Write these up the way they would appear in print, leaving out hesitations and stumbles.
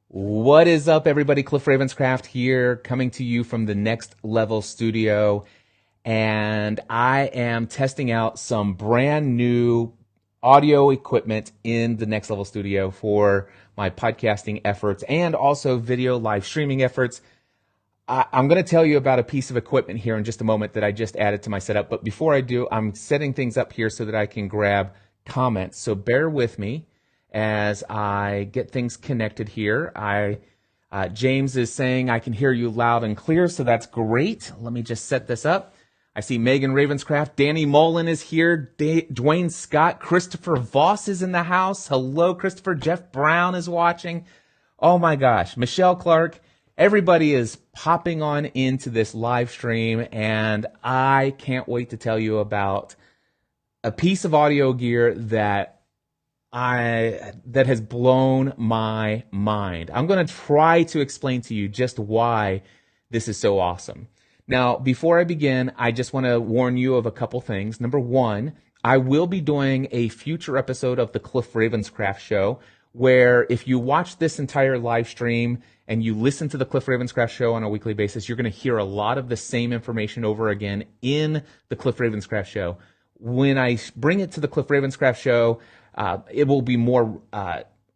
What is up, everybody? Cliff Ravenscraft here, coming to you from the Next Level Studio. And I am testing out some brand new audio equipment in the Next Level Studio for my podcasting efforts and also video live streaming efforts. I'm going to tell you about a piece of equipment here in just a moment that I just added to my setup. But before I do, I'm setting things up here so that I can grab comments. So bear with me as I get things connected here. James is saying I can hear you loud and clear, so that's great. Let me just set this up. I see Megan Ravenscraft, Danny Mullen is here, Dwayne Scott, Christopher Voss is in the house. Hello, Christopher. Jeff Brown is watching. Oh my gosh, Michelle Clark. Everybody is popping on into this live stream, and I can't wait to tell you about a piece of audio gear that has blown my mind. I'm going to try to explain to you just why this is so awesome. Now, before I begin, I just want to warn you of a couple things. Number one, I will be doing a future episode of the Cliff Ravenscraft Show, where if you watch this entire live stream and you listen to the Cliff Ravenscraft Show on a weekly basis, you're going to hear a lot of the same information over again in the Cliff Ravenscraft Show. When I bring it to the Cliff Ravenscraft Show, it will be more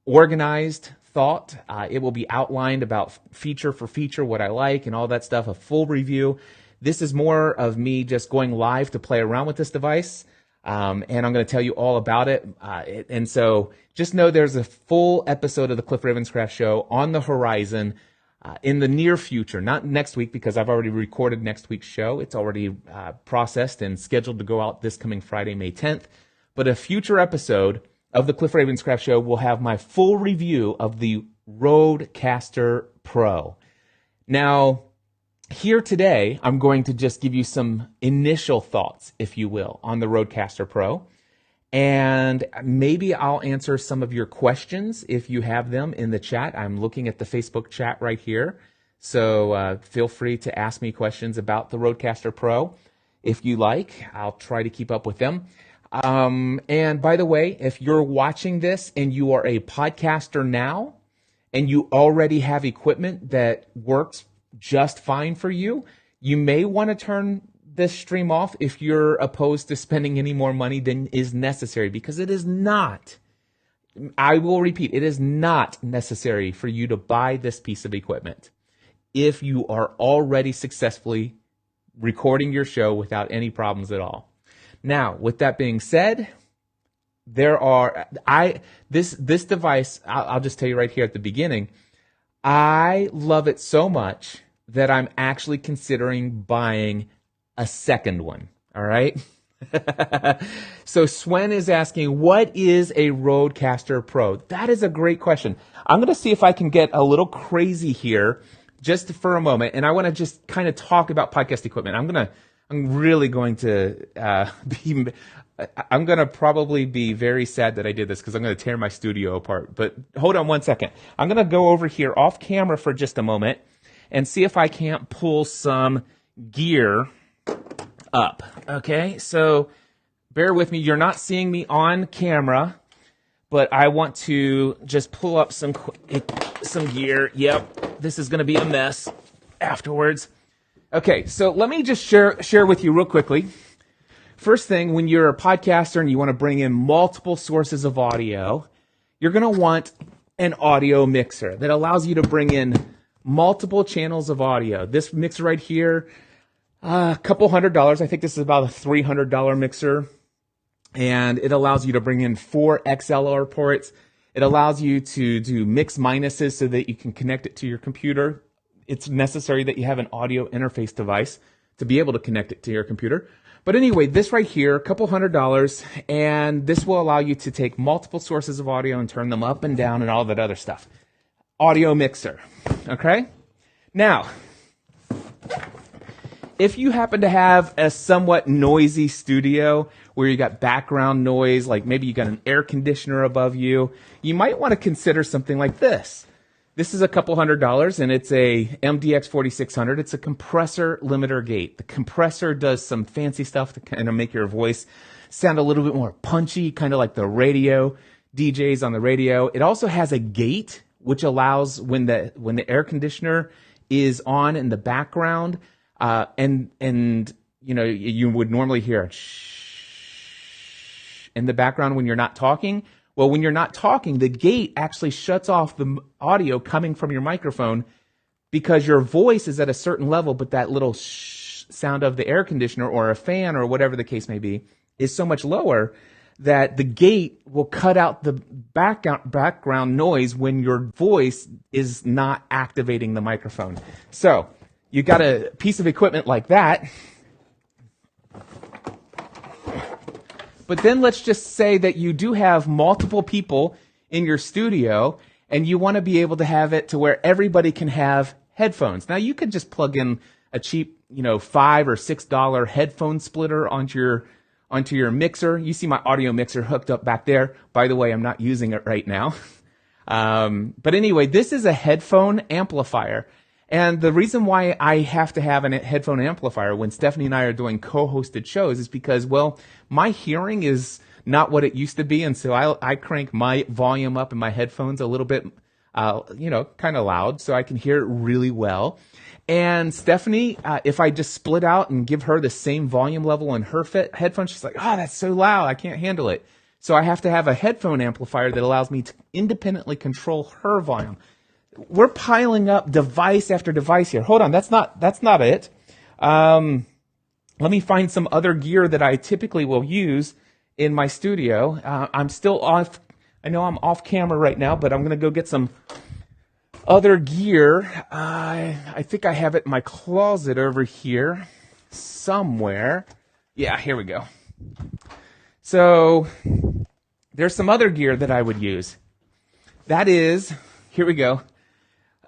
organized thought. It will be outlined about feature for feature, what I like and all that stuff, a full review. This is more of me just going live to play around with this device, and I'm going to tell you all about it. And so just know there's a full episode of the Cliff Ravenscraft Show on the horizon in the near future, not next week because I've already recorded next week's show. It's already processed and scheduled to go out this coming Friday, May 10th. But a future episode of the Cliff Ravenscraft Show will have my full review of the Rodecaster Pro. Now, here today, I'm going to just give you some initial thoughts, if you will, on the Rodecaster Pro. And maybe I'll answer some of your questions if you have them in the chat. I'm looking at the Facebook chat right here. So feel free to ask me questions about the Rodecaster Pro if you like. I'll try to keep up with them. And by the way, if you're watching this and you are a podcaster now and you already have equipment that works just fine for you, you may want to turn this stream off if you're opposed to spending any more money than is necessary, because it is not, I will repeat, it is not necessary for you to buy this piece of equipment if you are already successfully recording your show without any problems at all. Now, with that being said, this device, I'll just tell you right here at the beginning, I love it so much that I'm actually considering buying a second one. All right. So Swen is asking, what is a Rodecaster Pro? That is a great question. I'm going to see if I can get a little crazy here just for a moment. And I want to just kind of talk about podcast equipment. I'm really going to I'm going to probably be very sad that I did this because I'm going to tear my studio apart. But hold on one second. I'm going to go over here off camera for just a moment and see if I can't pull some gear up. Okay, so bear with me. You're not seeing me on camera, but I want to just pull up some gear. Yep, this is going to be a mess afterwards. Okay, so let me just share with you real quickly. First thing, when you're a podcaster and you want to bring in multiple sources of audio, you're going to want an audio mixer that allows you to bring in multiple channels of audio. This mixer right here, a couple $100. I think this is about a $300 mixer. And it allows you to bring in 4 XLR ports. It allows you to do mix minuses so that you can connect it to your computer. It's necessary that you have an audio interface device to be able to connect it to your computer. But anyway, this right here, a couple $100, and this will allow you to take multiple sources of audio and turn them up and down and all that other stuff. Audio mixer, okay? Now, if you happen to have a somewhat noisy studio where you got background noise, like maybe you got an air conditioner above you, you might want to consider something like this. This is a couple $100, and it's a MDX 4600. It's a compressor limiter gate. The compressor does some fancy stuff to kind of make your voice sound a little bit more punchy, kind of like the radio DJs on the radio. It also has a gate which allows when the air conditioner is on in the background, and you would normally hear a shh in the background when you're not talking. Well, when you're not talking, the gate actually shuts off the audio coming from your microphone because your voice is at a certain level, but that little shh sound of the air conditioner or a fan or whatever the case may be is so much lower that the gate will cut out the background noise when your voice is not activating the microphone. So you got a piece of equipment like that. But then let's just say that you do have multiple people in your studio and you want to be able to have it to where everybody can have headphones. Now you could just plug in a cheap, $5 or $6 headphone splitter onto your mixer. You see my audio mixer hooked up back there. By the way, I'm not using it right now. But anyway, this is a headphone amplifier. And the reason why I have to have a headphone amplifier when Stephanie and I are doing co-hosted shows is because, well, my hearing is not what it used to be. And so I crank my volume up in my headphones a little bit, kind of loud so I can hear it really well. And Stephanie, if I just split out and give her the same volume level on her headphones, she's like, oh, that's so loud. I can't handle it. So I have to have a headphone amplifier that allows me to independently control her volume. We're piling up device after device here. Hold on. That's not it. Let me find some other gear that I typically will use in my studio. I'm still off. I know I'm off camera right now, but I'm going to go get some other gear. I think I have it in my closet over here somewhere. Yeah, here we go. So there's some other gear that I would use. That is, here we go,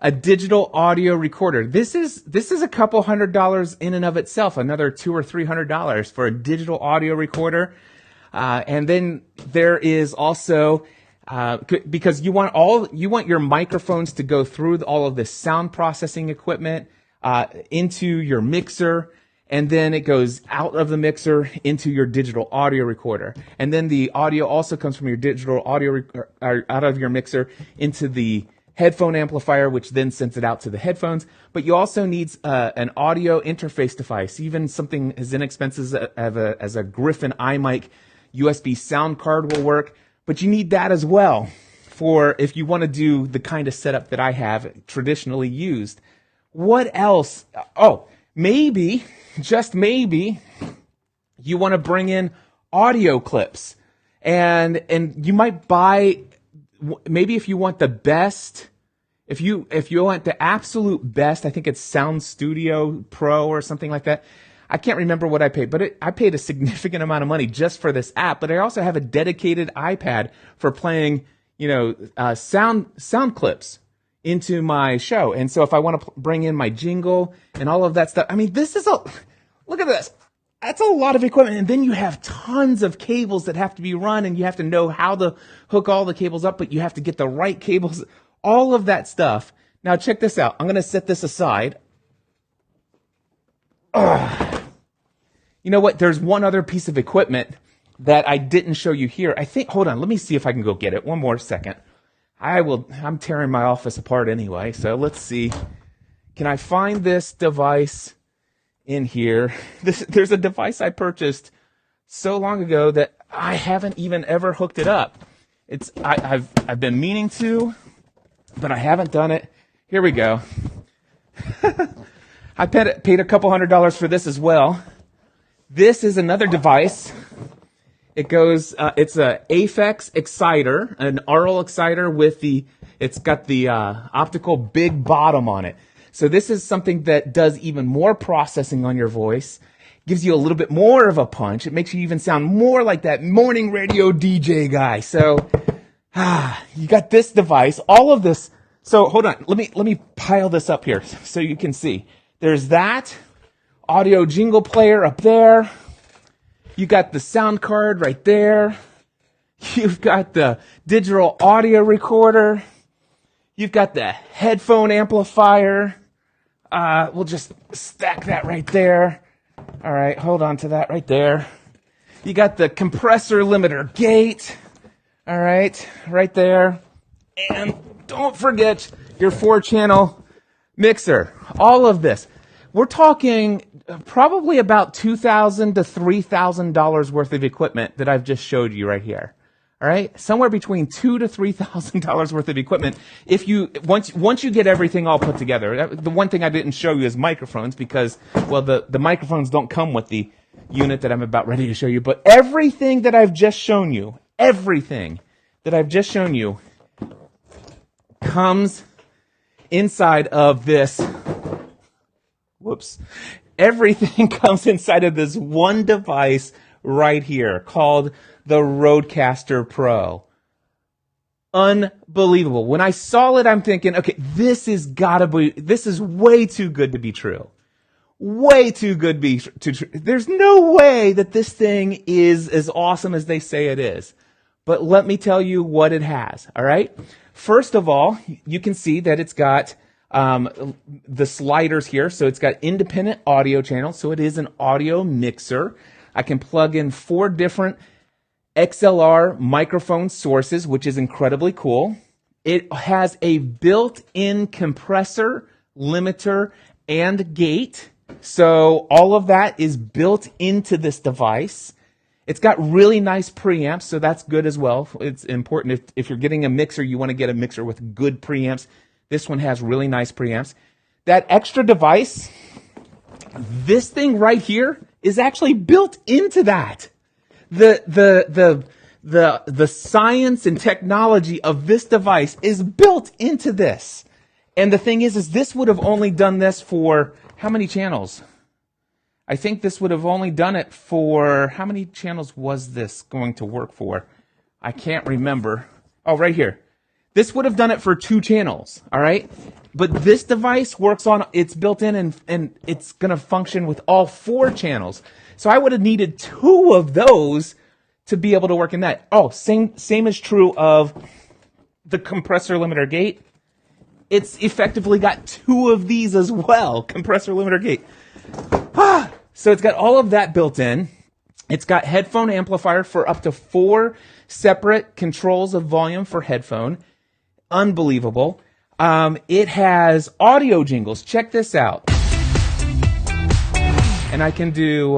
a digital audio recorder. This is a couple $100 in and of itself, another $200 or $300 for a digital audio recorder. And then there is also, because you want your microphones to go through all of this sound processing equipment, into your mixer, and then it goes out of the mixer into your digital audio recorder. And then the audio also comes from your digital audio, out of your mixer into the headphone amplifier, which then sends it out to the headphones. But you also need an audio interface device, even something as inexpensive as a Griffin iMic USB sound card will work. But you need that as well for if you want to do the kind of setup that I have traditionally used. What else? Oh, maybe, just maybe, you want to bring in audio clips. And you might buy, maybe if you want the best, if you want the absolute best, I think it's Sound Studio Pro or something like that. I can't remember what I paid, but I paid a significant amount of money just for this app. But I also have a dedicated iPad for playing, sound clips into my show. And so if I want to bring in my jingle and all of that stuff, I mean, look at this. That's a lot of equipment. And then you have tons of cables that have to be run, and you have to know how to hook all the cables up, but you have to get the right cables, all of that stuff. Now check this out. I'm going to set this aside. You know what? There's one other piece of equipment that I didn't show you here. Hold on. Let me see if I can go get it. One more second. I'm tearing my office apart anyway. So let's see. Can I find this device in here? There's a device I purchased so long ago that I haven't even ever hooked it up. I've been meaning to, but I haven't done it. Here we go. I paid a couple $100 for this as well. This is another device. It goes, it's a Aphex exciter, an aural exciter it's got the optical big bottom on it. So this is something that does even more processing on your voice, gives you a little bit more of a punch. It makes you even sound more like that morning radio DJ guy. So, you got this device, all of this. So hold on, let me pile this up here so you can see. There's that audio jingle player up there. You got the sound card right there. You've got the digital audio recorder. You've got the headphone amplifier. We'll just stack that right there. All right, hold on to that right there. You got the compressor limiter gate. All right there. And don't forget your 4-channel mixer. All of this. We're talking probably about $2,000 to $3,000 worth of equipment that I've just showed you right here. All right, somewhere between $2,000 to $3,000 worth of equipment. If you once you get everything all put together, the one thing I didn't show you is microphones because, well, the microphones don't come with the unit that I'm about ready to show you. But everything that I've just shown you, comes inside of this. Whoops! Everything comes inside of this one device right here called the Rodecaster Pro. Unbelievable. When I saw it, I'm thinking, okay, this is way too good to be true. Way too good to be true. There's no way that this thing is as awesome as they say it is. But let me tell you what it has, all right? First of all, you can see that it's got the sliders here. So it's got independent audio channels. So it is an audio mixer. I can plug in 4 different XLR microphone sources, which is incredibly cool. It has a built-in compressor, limiter, and gate. So all of that is built into this device. It's got really nice preamps, so that's good as well. It's important if you're getting a mixer, you want to get a mixer with good preamps. This one has really nice preamps. That extra device, this thing right here, is actually built into that. The science and technology of this device is built into this. And the thing is this would have only done this for how many channels? I think this would have only done it for, how many channels was this going to work for? I can't remember. Oh, right here. This would have done it for 2 channels, all right? But this device works on, it's built in and it's going to function with all 4 channels. So I would have needed 2 of those to be able to work in that. Oh, same is true of the compressor limiter gate. It's effectively got 2 of these as well, compressor limiter gate. So it's got all of that built in. It's got headphone amplifier for up to 4 separate controls of volume for headphone. Unbelievable. It has audio jingles. Check this out. And I can do,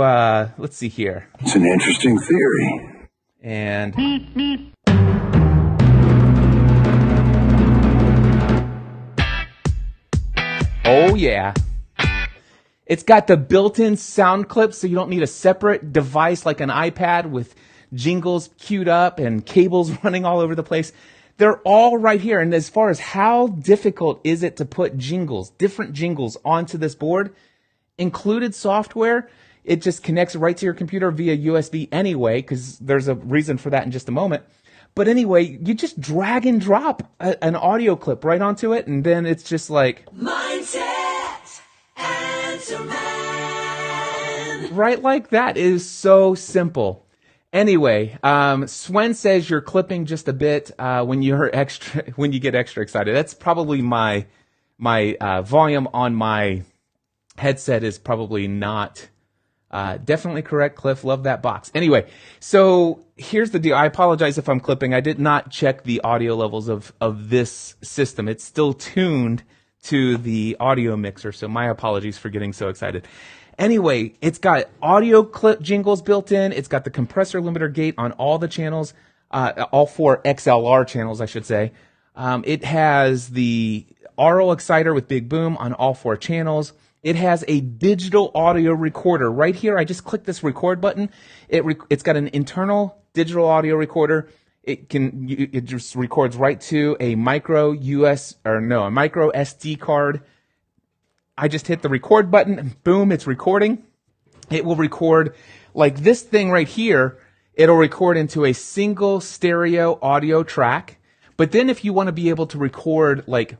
let's see here. It's an interesting theory. And oh yeah. It's got the built-in sound clips, so you don't need a separate device like an iPad with jingles queued up and cables running all over the place. They're all right here. And as far as how difficult is it to put jingles, different jingles onto this board, included software, it just connects right to your computer via USB anyway, because there's a reason for that in just a moment. But anyway, you just drag and drop an audio clip right onto it, and then it's just like... Mindset Answer Man! Right like that. It is so simple. Anyway, Swen says you're clipping just a bit when you get extra excited. That's probably my volume on my headset is probably not definitely correct. Cliff, love that box. Anyway, so here's the deal. I apologize if I'm clipping. I did not check the audio levels of this system. It's still tuned to the audio mixer, so my apologies for getting so excited. Anyway, it's got audio clip jingles built in. It's got the compressor limiter gate on all the channels, all 4 XLR channels, I should say. It has the RO exciter with big boom on all 4 channels. It has a digital audio recorder right here. I just clicked this record button. It's got an internal digital audio recorder. It just records right to a micro SD card. I just hit the record button and boom, it's recording. It will record like this thing right here. It'll record into a single stereo audio track. But then if you want to be able to record like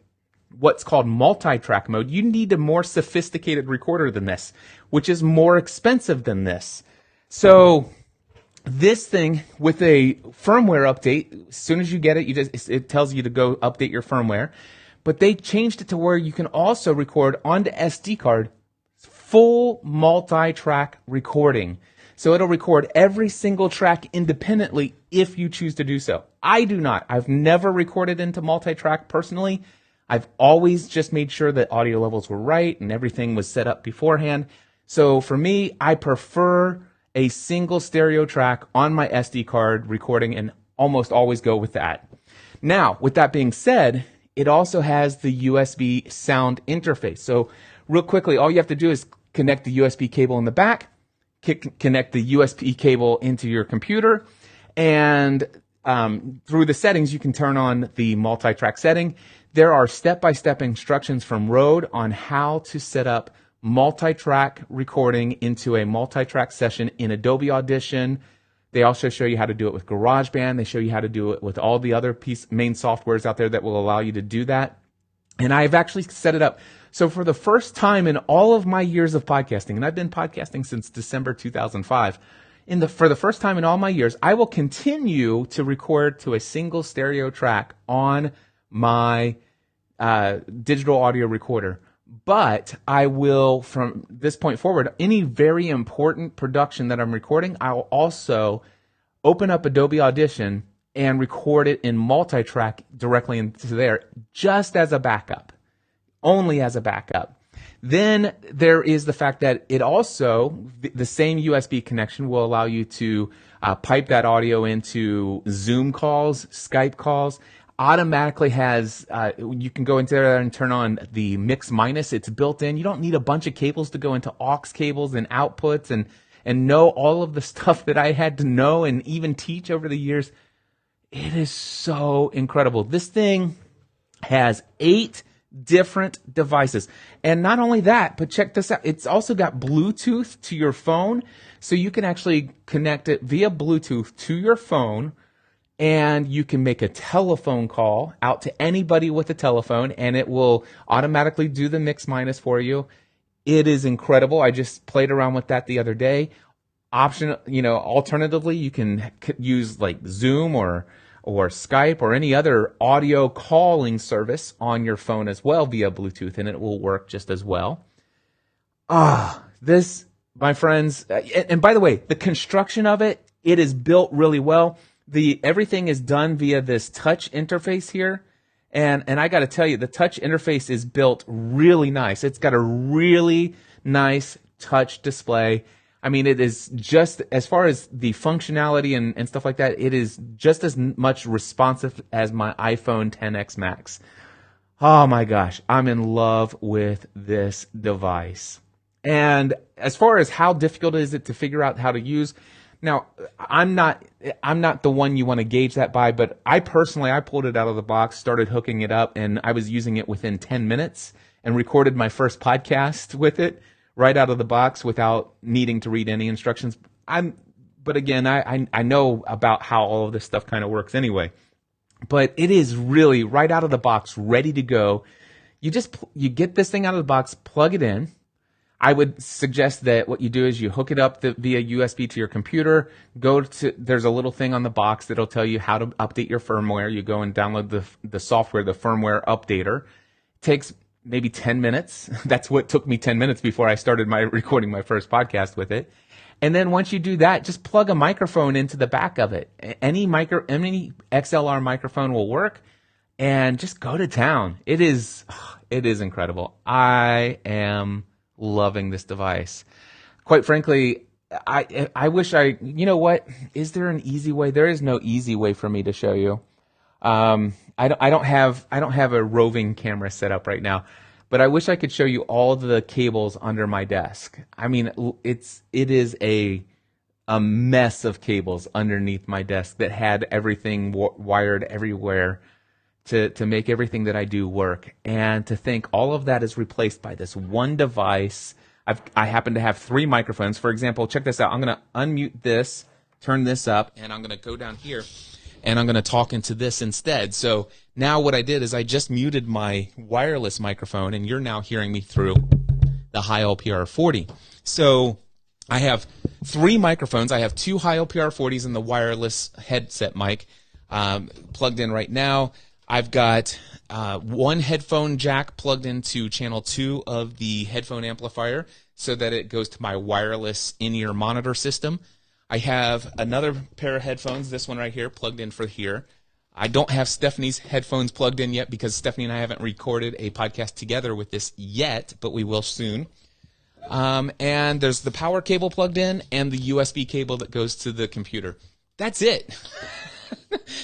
what's called multi-track mode, you need a more sophisticated recorder than this, which is more expensive than this. So this thing with a firmware update, as soon as you get it, it tells you to go update your firmware. But they changed it to where you can also record onto SD card full multi-track recording. So it'll record every single track independently if you choose to do so. I do not. I've never recorded into Multitrack personally. I've always just made sure that audio levels were right and everything was set up beforehand. So for me, I prefer a single stereo track on my SD card recording and almost always go with that. Now, with that being said, it also has the USB sound interface. So real quickly, all you have to do is connect the USB cable in the back, connect the USB cable into your computer, and through the settings, you can turn on the multi-track setting. There are step-by-step instructions from Rode on how to set up multi-track recording into a multi-track session in Adobe Audition. They also show you how to do it with GarageBand. They show you how to do it with all the other main softwares out there that will allow you to do that. And I've actually set it up. So for the first time in all of my years of podcasting, and I've been podcasting since December 2005, for the first time in all my years, I will continue to record to a single stereo track on my digital audio recorder. But I will, from this point forward, any very important production that I'm recording, I'll also open up Adobe Audition and record it in multi-track directly into there, just as a backup, only as a backup. Then there is the fact that it also, the same USB connection will allow you to pipe that audio into Zoom calls, Skype calls. Automatically has, you can go into there and turn on the mix minus. It's built in. You don't need a bunch of cables to go into aux cables and outputs and know all of the stuff that I had to know and even teach over the years. It is so incredible. This thing has 8 different devices. And not only that, but check this out. It's also got Bluetooth to your phone. So you can actually connect it via Bluetooth to your phone. And you can make a telephone call out to anybody with a telephone, and it will automatically do the mix minus for you. It is incredible. I just played around with that the other day. Alternatively, you can use like Zoom or Skype or any other audio calling service on your phone as well via Bluetooth, and it will work just as well. This, my friends, and by the way, the construction of it is built really well. Everything is done via this touch interface here. And I got to tell you, the touch interface is built really nice. It's got a really nice touch display. I mean, it is just, as far as the functionality and stuff like that, it is just as much responsive as my iPhone XS Max. Oh my gosh, I'm in love with this device. And as far as how difficult is it to figure out how to use, now, I'm not the one you want to gauge that by, but I pulled it out of the box, started hooking it up, and I was using it within 10 minutes and recorded my first podcast with it right out of the box without needing to read any instructions. But again, I know about how all of this stuff kind of works anyway. But it is really right out of the box, ready to go. You get this thing out of the box, plug it in. I would suggest that what you do is you hook it up via USB to your computer. There's a little thing on the box that'll tell you how to update your firmware. You go and download the software, the firmware updater. It takes maybe 10 minutes. That's what took me 10 minutes before I started recording my first podcast with it. And then once you do that, just plug a microphone into the back of it. Any XLR microphone will work, and just go to town. It is incredible. I am loving this device. Quite frankly, I wish you know what? Is there an easy way? There is no easy way for me to show you. I don't have a roving camera set up right now, but I wish I could show you all the cables under my desk. I mean, it is a mess of cables underneath my desk that had everything wired everywhere to make everything that I do work. And to think all of that is replaced by this one device. I happen to have 3 microphones. For example, check this out. I'm going to unmute this, turn this up, and I'm going to go down here, and I'm going to talk into this instead. So now what I did is I just muted my wireless microphone, and you're now hearing me through the high LPR 40. So I have 3 microphones. I have 2 high LPR 40s and the wireless headset mic plugged in right now. I've got one headphone jack plugged into channel 2 of the headphone amplifier so that it goes to my wireless in-ear monitor system. I have another pair of headphones, this one right here, plugged in for here. I don't have Stephanie's headphones plugged in yet because Stephanie and I haven't recorded a podcast together with this yet, but we will soon. And there's the power cable plugged in and the USB cable that goes to the computer. That's it.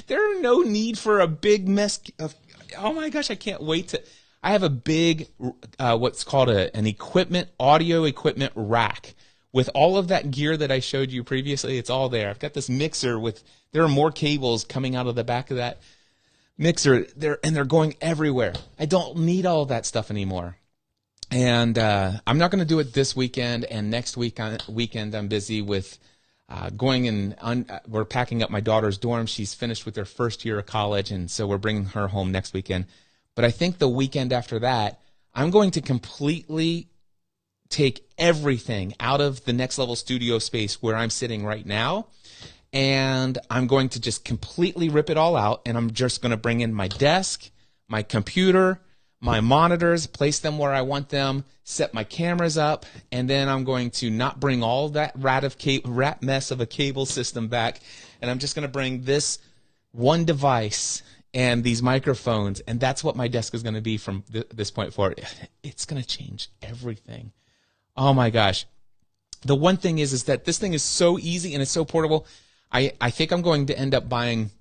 There are no need for a big mess of, oh my gosh, I can't wait to, I have a big, what's called an audio equipment rack. With all of that gear that I showed you previously, it's all there. I've got this mixer there are more cables coming out of the back of that mixer, and they're going everywhere. I don't need all of that stuff anymore. And I'm not going to do it this weekend, and next weekend I'm busy with going and we're packing up my daughter's dorm. She's finished with her first year of college, and so we're bringing her home next weekend. But I think the weekend after that, I'm going to completely take everything out of the Next Level studio space where I'm sitting right now, and I'm going to just completely rip it all out, and I'm just going to bring in my desk, my computer, my monitors, place them where I want them, set my cameras up, and then I'm going to not bring all that rat mess of a cable system back, and I'm just going to bring this one device and these microphones, and that's what my desk is going to be from this point forward. It's going to change everything. Oh my gosh. The one thing is that this thing is so easy and it's so portable. I think I'm going to end up buying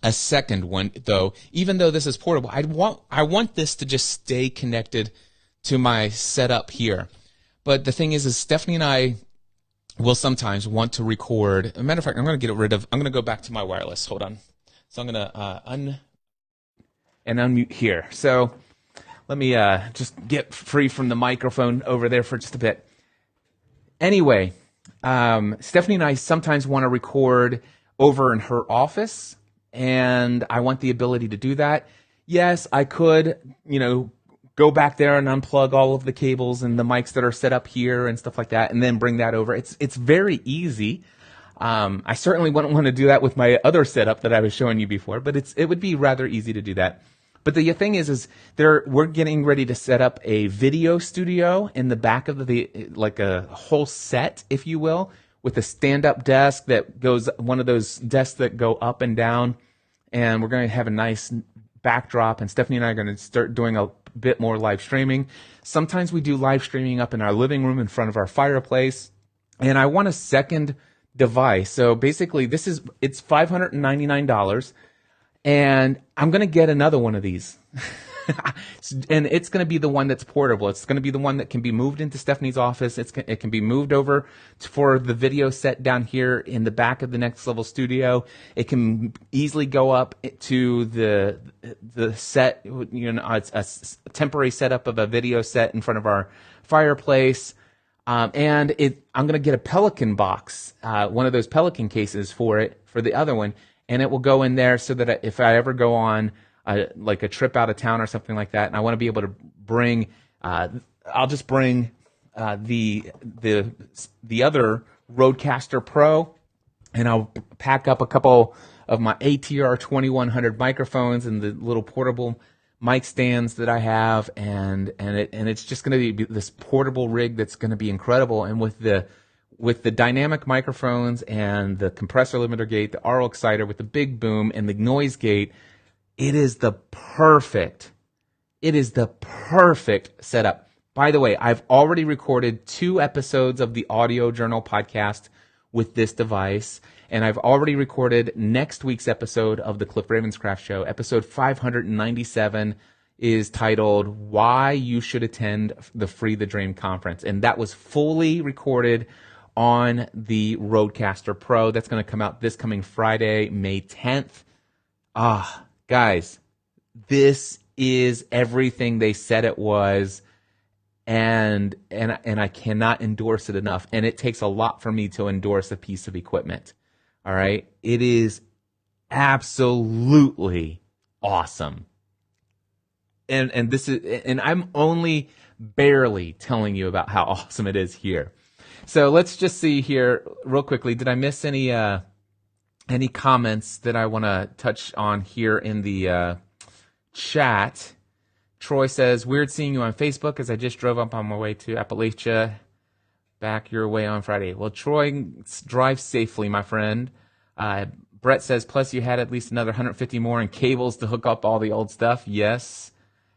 a second one, though. Even though this is portable, I want this to just stay connected to my setup here. But the thing is Stephanie and I will sometimes want to record. As a matter of fact, I'm going to go back to my wireless. Hold on. So I'm going to unmute here. So let me just get free from the microphone over there for just a bit. Anyway, Stephanie and I sometimes want to record over in her office, and I want the ability to do that. Yes, I could, go back there and unplug all of the cables and the mics that are set up here and stuff like that, and then bring that over. It's very easy. I certainly wouldn't want to do that with my other setup that I was showing you before, but it would be rather easy to do that. But the thing is we're getting ready to set up a video studio in the back of like a whole set, if you will, with a stand-up desk that goes, one of those desks that go up and down, and we're going to have a nice backdrop, and Stephanie and I are going to start doing a bit more live streaming. Sometimes we do live streaming up in our living room in front of our fireplace, and I want a second device. So basically it's $599. And I'm going to get another one of these. And it's going to be the one that's portable. It's going to be the one that can be moved into Stephanie's office. It can be moved over for the video set down here in the back of the Next Level studio. It can easily go up to the set. It's a temporary setup of a video set in front of our fireplace. And I'm going to get a Pelican box, one of those Pelican cases for the other one. And it will go in there so that if I ever go on like a trip out of town or something like that, and I want to be able to bring, I'll just bring the other Rodecaster Pro, and I'll pack up a couple of my ATR 2100 microphones and the little portable mic stands that I have, and it's just going to be this portable rig that's going to be incredible. And with the dynamic microphones and the compressor limiter gate, the RO exciter with the big boom and the noise gate, it is the perfect setup. By the way, I've already recorded 2 episodes of the Audio Journal podcast with this device, and I've already recorded next week's episode of the Cliff Ravenscraft Show. Episode 597 is titled Why You Should Attend the Free the Dream Conference, and that was fully recorded on the Rodecaster Pro. That's going to come out this coming Friday, May 10th. Guys, this is everything they said it was, and I cannot endorse it enough. And it takes a lot for me to endorse a piece of equipment. All right? It is absolutely awesome. And this is, and I'm only barely telling you about how awesome it is here. So let's just see here real quickly. Did I miss any comments that I want to touch on here in the chat. Troy says, weird seeing you on Facebook as I just drove up on my way to Appalachia. Back your way on Friday. Well, Troy, drive safely, my friend. Brett says, plus you had at least another 150 more in cables to hook up all the old stuff. Yes,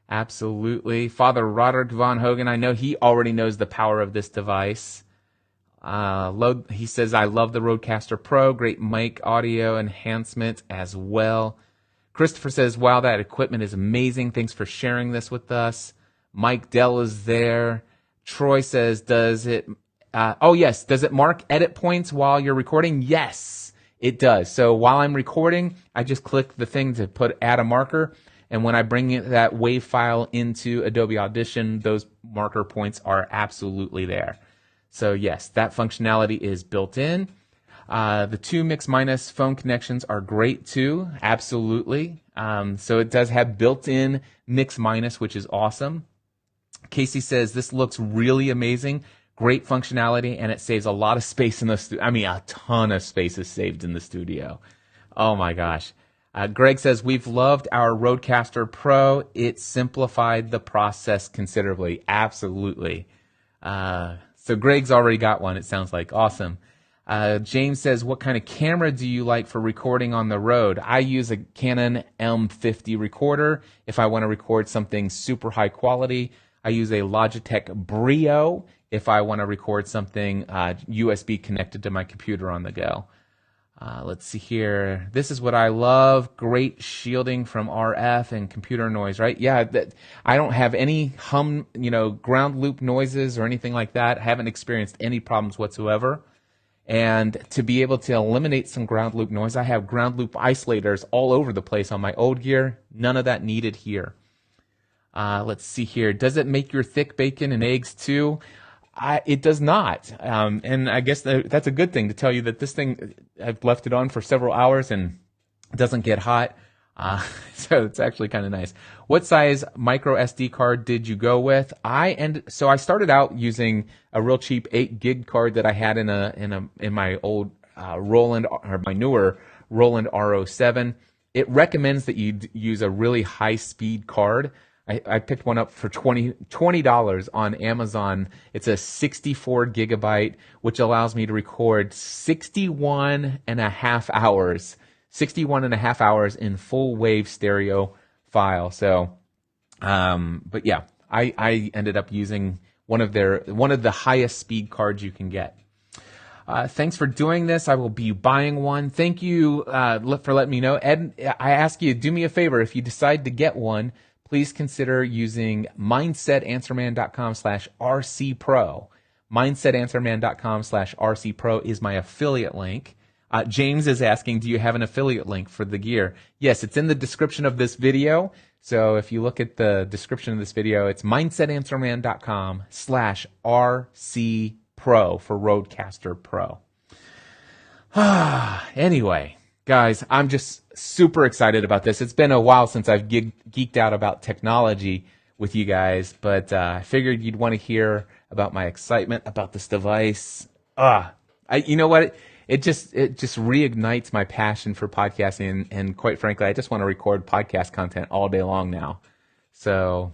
absolutely. Father Roderick Von Hogan, I know he already knows the power of this device. He says, I love the Rodecaster Pro. Great mic audio enhancement as well. Christopher says, wow, that equipment is amazing. Thanks for sharing this with us. Mike Dell is there. Troy says, does it mark edit points while you're recording? Yes, it does. So while I'm recording, I just click the thing to add a marker. And when I bring that WAV file into Adobe Audition, those marker points are absolutely there. So yes, that functionality is built in. The two mix minus phone connections are great too, absolutely. So it does have built-in mix minus, which is awesome. Casey says, this looks really amazing, great functionality, and it saves a lot of space in the studio. I mean, a ton of space is saved in the studio. Oh my gosh. Greg says, we've loved our Rodecaster Pro. It simplified the process considerably. Absolutely. So Greg's already got one, it sounds like. Awesome. James says, what kind of camera do you like for recording on the road? I use a Canon M50 recorder if I want to record something super high quality. I use a Logitech Brio if I want to record something USB connected to my computer on the go. Let's see here. This is what I love. Great shielding from RF and computer noise, right? Yeah, I don't have any ground loop noises or anything like that. I haven't experienced any problems whatsoever. And to be able to eliminate some ground loop noise, I have ground loop isolators all over the place on my old gear. None of that needed here. Let's see here. Does it make your thick bacon and eggs too? It does not. And I guess that's a good thing to tell you that this thing, I've left it on for several hours and it doesn't get hot. So it's actually kind of nice. What size micro SD card did you go with? So I started out using a real cheap 8 gig card that I had in my old Roland, or my newer Roland R07. It recommends that you use a really high speed card. I picked one up for $20 on Amazon. It's a 64 gigabyte, which allows me to record 61 and a half hours in full wave stereo file. So, but yeah, I ended up using one of the highest speed cards you can get. Thanks for doing this. I will be buying one. Thank you for letting me know. Ed, I ask you, do me a favor. If you decide to get one, please consider using mindsetanswerman.com/RCPro. Mindsetanswerman.com/RCPro is my affiliate link. James is asking, do you have an affiliate link for the gear? Yes, it's in the description of this video. So if you look at the description of this video, it's mindsetanswerman.com/RCPro for Rodecaster Pro. Anyway, guys, I'm just super excited about this. It's been a while since I've geeked out about technology with you guys, but I figured you'd want to hear about my excitement about this device. You know what? It just reignites my passion for podcasting, and quite frankly, I just want to record podcast content all day long now. So,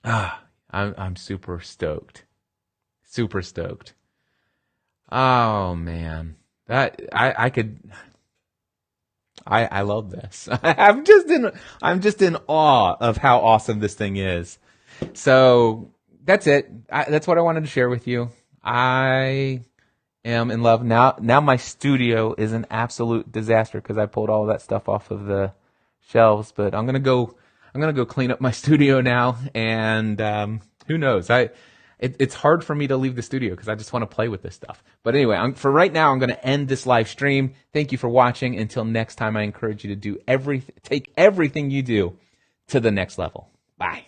I'm super stoked. Super stoked. Oh man, I love this. I'm just in awe of how awesome this thing is. So that's it. That's what I wanted to share with you. I am in love now. Now my studio is an absolute disaster because I pulled all that stuff off of the shelves. But I'm gonna go clean up my studio now, and who knows? It's hard for me to leave the studio because I just want to play with this stuff. But anyway, for right now, I'm going to end this live stream. Thank you for watching. Until next time, I encourage you to take everything you do to the next level. Bye.